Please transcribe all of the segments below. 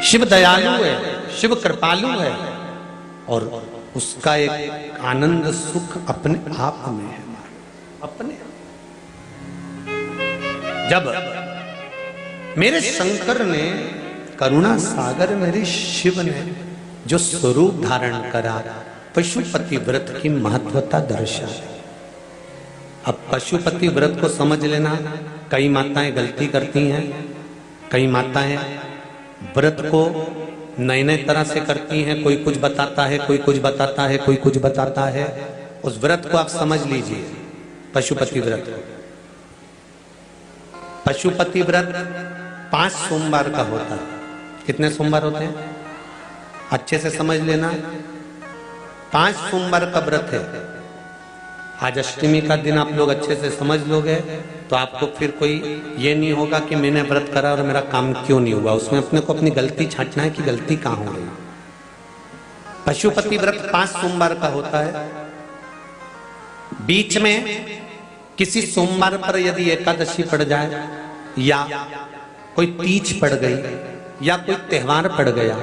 शिव दयालु है, शिव कृपालु है और उसका एक आनंद सुख अपने आप में है। अपने जब मेरे शंकर ने, करुणा सागर मेरे शिव ने जो स्वरूप धारण करा, पशुपति व्रत की महत्वता दर्शा। अब पशुपति व्रत को समझ लेना। कई माताएं गलती करती हैं, कई माताएं व्रत को नए नए तरह से करती हैं। कोई कुछ बताता है, कोई कुछ बताता है, कोई कुछ बताता है। उस व्रत को आप समझ लीजिए, पशुपति व्रत। पशुपति व्रत 5 सोमवार का होता है। कितने सोमवार होते हैं अच्छे से समझ लेना। 5 सोमवार का व्रत है। आज अष्टमी का दिन आप लोग अच्छे से समझ लोगे तो आपको फिर कोई ये नहीं होगा कि मैंने व्रत करा और मेरा काम क्यों नहीं हुआ। उसमें अपने को अपनी गलती छांटना है कि गलती कहां हो गई। पशुपति व्रत 5 सोमवार का होता है। बीच में किसी सोमवार पर यदि एकादशी पड़ जाए या कोई तीज पड़ गई या कोई त्योहार पड़ गया,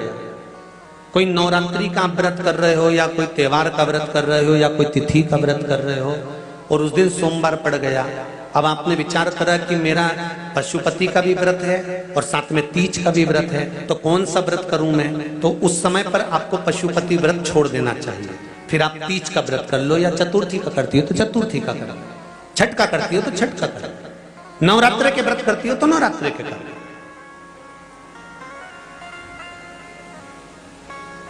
कोई नवरात्रि का व्रत कर रहे हो या कोई त्योहार का व्रत कर रहे हो या कोई तिथि का व्रत कर रहे हो और उस दिन सोमवार पड़ गया, अब आपने विचार करा कि मेरा पशुपति का भी व्रत है और साथ में तीज का भी व्रत है, तो कौन सा व्रत करूं मैं। तो उस समय पर आपको पशुपति व्रत छोड़ देना चाहिए। फिर आप तीज का व्रत कर लो, या चतुर्थी का करती हो तो चतुर्थी का कर लो, छठ का करती हो तो छठ का कर लो, नवरात्र के व्रत करती हो तो नवरात्र के कर लो।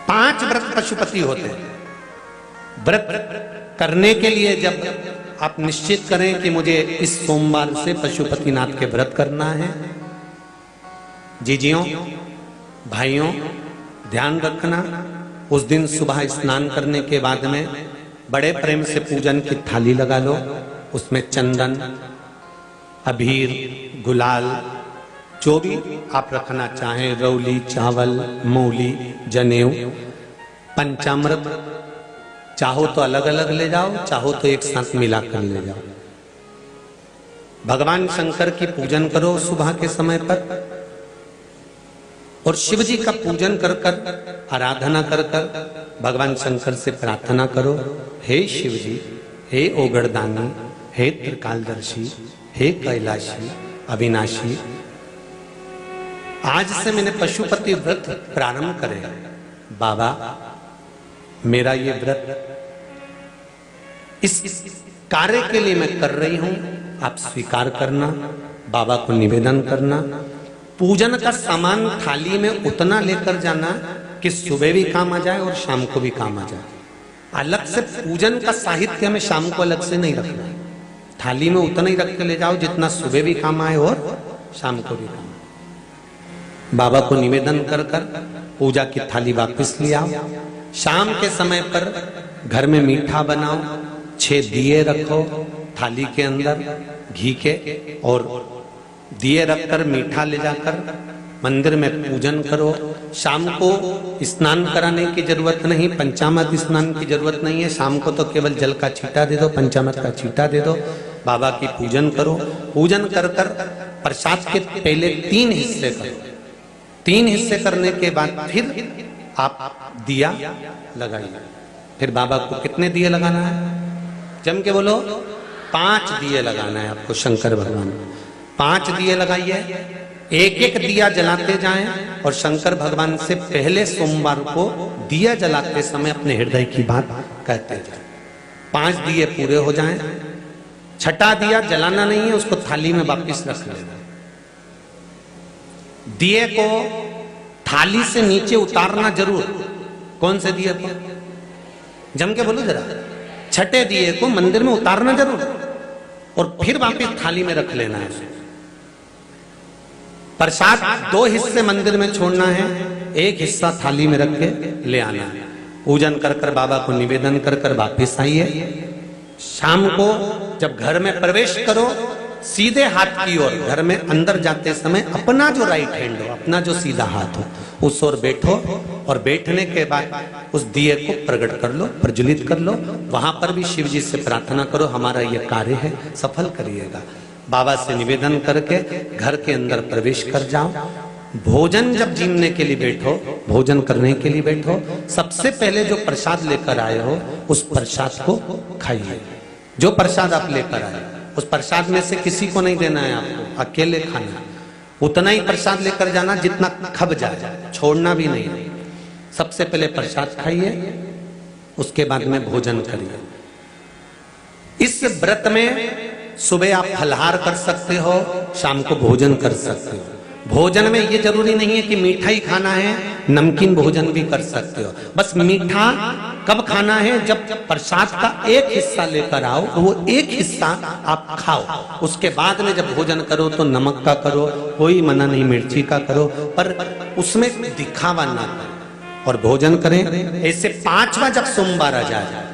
5 व्रत पशुपति होते हैं। व्रत करने के लिए जब आप निश्चित करें कि मुझे इस सोमवार से पशुपतिनाथ के व्रत करना है, जीजियों भाइयों ध्यान रखना, उस दिन सुबह स्नान करने के बाद में बड़े प्रेम से पूजन की थाली लगा लो। उसमें चंदन, अबीर, गुलाल, जो भी आप रखना चाहें, रौली, चावल, मूली, जनेऊ, पंचामृत, चाहो तो अलग अलग ले जाओ, चाहो तो एक साथ मिलाकर ले जाओ। भगवान शंकर की पूजन करो सुबह के समय पर और शिव जी का पूजन कर कर, आराधना कर कर भगवान शंकर से प्रार्थना करो, हे शिव जी, हे ओगड़दानी, हे त्रिकालदर्शी, हे कैलाशी, अविनाशी, आज से मैंने पशुपति व्रत प्रारंभ करे। बाबा मेरा ये व्रत इस कार्य के लिए मैं कर रही हूं, आप स्वीकार करना। बाबा को निवेदन करना। पूजन का सामान थाली में उतना लेकर जाना कि सुबह भी काम आ जाए और शाम को भी काम आ जाए। अलग से पूजन का साहित्य में शाम को अलग से नहीं रखना। थाली में उतना ही रख के ले जाओ जितना सुबह भी काम आए और शाम को भी काम आए। बाबा को निवेदन कर कर पूजा की थाली वापस ले आओ। शाम के समय पर घर में मीठा बनाओ, 6 दिए रखो थाली के अंदर घी के, और दिए रखकर मीठा ले जाकर मंदिर में पूजन करो। शाम को स्नान कराने की जरूरत नहीं, पंचामृत स्नान की जरूरत नहीं है। शाम को तो केवल जल का छींटा दे दो, पंचामृत का छींटा दे दो, बाबा की पूजन करो। पूजन कर कर प्रसाद के पहले 3 हिस्से करो। 3 हिस्से करने के बाद फिर आप दिया लगाइए। फिर बाबा को कितने दिए लगाना है? जम के बोलो, 5 दिए लगाना है आपको शंकर भगवान को। 5 दिए लगाइए, एक एक दिया जलाते जाएं और शंकर भगवान से पहले सोमवार को दिया जलाते समय अपने हृदय की बात कहते जाएं। 5 दिए पूरे हो जाएं। छठा दिया जलाना नहीं है, उसको थाली में वापस रख लेना। दिए को थाली से नीचे उतारना जरूर। कौन से दिए को? जम के बोलो जरा। छठे दिए को मंदिर में उतारना जरूर और फिर वापस थाली में रख लेना है। प्रसाद 2 हिस्से मंदिर में छोड़ना है, 1 हिस्सा थाली में रख के ले आना है। पूजन कर कर बाबा को निवेदन कर कर वापिस आइए। शाम को जब घर में प्रवेश करो, सीधे हाथ की ओर घर में अंदर जाते समय अपना जो राइट हैंड हो, अपना जो सीधा हाथ हो, उस ओर बैठो और बैठने के बाद उस दिए को प्रकट कर लो, प्रज्वलित कर लो। वहां पर भी शिव जी से प्रार्थना करो, हमारा यह कार्य है, सफल करिएगा। बाबा से निवेदन करके घर के अंदर प्रवेश कर जाओ। भोजन जब जीने के लिए बैठो, भोजन करने के लिए बैठो, सबसे पहले जो प्रसाद लेकर आए हो उस प्रसाद को खाइए। जो प्रसाद आप लेकर आए उस प्रसाद में से किसी को नहीं देना है, आपको अकेले खाना। उतना ही प्रसाद लेकर जाना जितना खब जाए, छोड़ना भी नहीं। सबसे पहले प्रसाद खाइए, उसके बाद में भोजन करिए। इस व्रत में सुबह आप फलहार कर सकते हो, शाम को भोजन कर सकते हो। भोजन में ये जरूरी नहीं है कि मीठा ही खाना है, नमकीन भोजन भी कर सकते हो। बस मीठा कब खाना है, जब प्रसाद का एक हिस्सा लेकर आओ, वो एक हिस्सा आप खाओ। उसके बाद में जब भोजन करो तो नमक का करो, कोई मना नहीं, मिर्ची का करो, पर उसमें दिखावा ना करो और भोजन करें। ऐसे 5वां जब सोमवार आ जाए,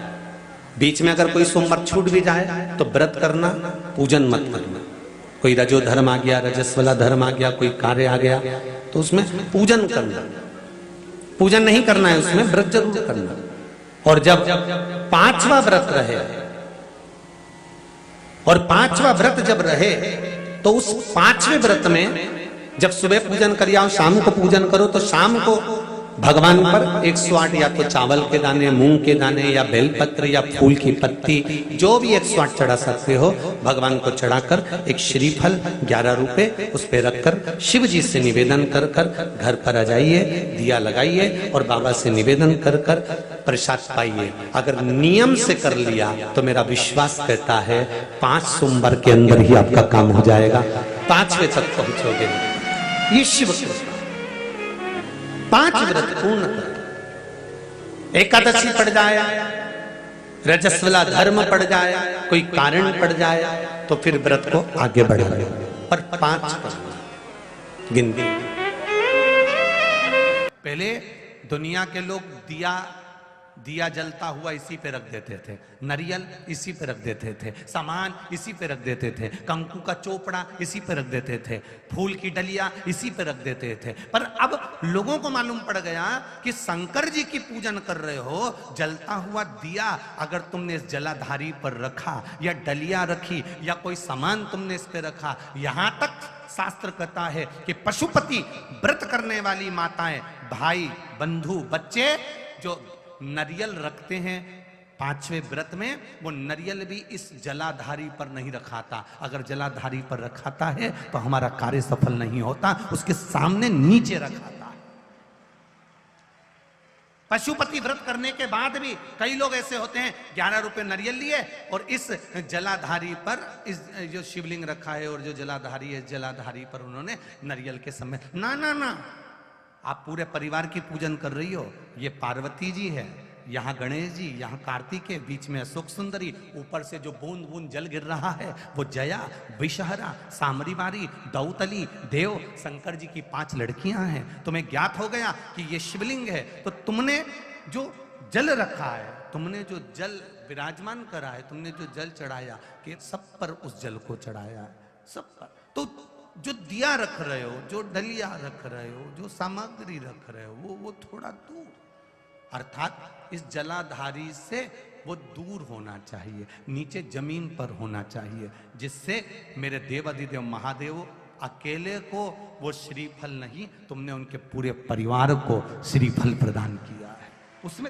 बीच में अगर कोई सोमवार छूट भी जाए तो व्रत करना, पूजन मत करना। कोई रजो धर्म आ गया, रजस वाला धर्म आ गया, कोई कार्य आ गया तो उसमें पूजन करना, पूजन नहीं करना है, उसमें व्रत जरूर करना। और जब 5वां व्रत रहे, और 5वां व्रत जब रहे तो उस 5वें व्रत में जब सुबह पूजन कर आओ, शाम को पूजन करो, तो शाम को भगवान पर 108 या तो चावल के दाने, मूंग के दाने, या बेलपत्र, या फूल की पत्ती, जो भी 108 चढ़ा सकते हो भगवान को चढ़ाकर एक श्रीफल 11 रुपए उस पे रखकर शिव जी से निवेदन कर कर घर पर आ जाइए, दिया लगाइए और बाबा से निवेदन कर कर प्रसाद पाइए। अगर नियम से कर लिया तो मेरा विश्वास कहता है 5 सोमवार के अंदर ही आपका काम हो जाएगा, 5वें तक पहुंचोगे। ये शिव कृपा। 5 व्रत पूर्ण कर, एकादशी पड़ जाए, रजस्वला धर्म पड़ जाए, कोई कारण पड़ जाए तो फिर व्रत को आगे बढ़ा, पर 5 गिनती। पहले दुनिया के लोग दिया जलता हुआ इसी पे रख देते थे, नारियल इसी पे रख देते थे, सामान इसी पे रख देते थे, कंकु का चोपड़ा इसी पे रख देते थे, फूल की डलिया इसी पे रख देते थे। पर अब लोगों को मालूम पड़ गया कि शंकर जी की पूजन कर रहे हो, जलता हुआ दिया अगर तुमने इस जलाधारी पर रखा, या डलिया रखी, या कोई सामान तुमने इस पे रखा, यहां तक शास्त्र कहता है कि पशुपति व्रत करने वाली माताएं, भाई, बंधु, बच्चे जो नरियल रखते हैं 5वें व्रत में, वो नरियल भी इस जलाधारी पर नहीं रखाता। अगर जलाधारी पर रखाता है तो हमारा कार्य सफल नहीं होता, उसके सामने नीचे रखाता है। पशुपति व्रत करने के बाद भी कई लोग ऐसे होते हैं 11 रुपए नरियल लिए और इस जलाधारी पर इस जो शिवलिंग रखा है और जो जलाधारी है, जलाधारी पर उन्होंने नरियल के समय, ना ना ना, आप पूरे परिवार की पूजन कर रही हो। ये पार्वती जी है, यहाँ गणेश जी, यहाँ कार्तिकेय, बीच में अशोक सुंदरी, ऊपर से जो बूंद बूंद जल गिर रहा है वो जया, विषहरा, सामरीमारी, दौतली, देव, शंकर जी की 5 लड़कियां हैं। तुम्हें ज्ञात हो गया कि ये शिवलिंग है, तो तुमने जो जल रखा है, तुमने जो जल विराजमान करा है, तुमने जो जल चढ़ाया, कि सब पर उस जल को चढ़ाया है, सब पर। तो जो दिया रख रहे हो, जो डलिया रख रहे हो, जो सामग्री रख रहे हो, वो थोड़ा दूर, अर्थात इस जलाधारी से वो दूर होना चाहिए, नीचे जमीन पर होना चाहिए, जिससे मेरे देवाधिदेव महादेव अकेले को वो श्रीफल नहीं, तुमने उनके पूरे परिवार को श्रीफल प्रदान किया है। उसमें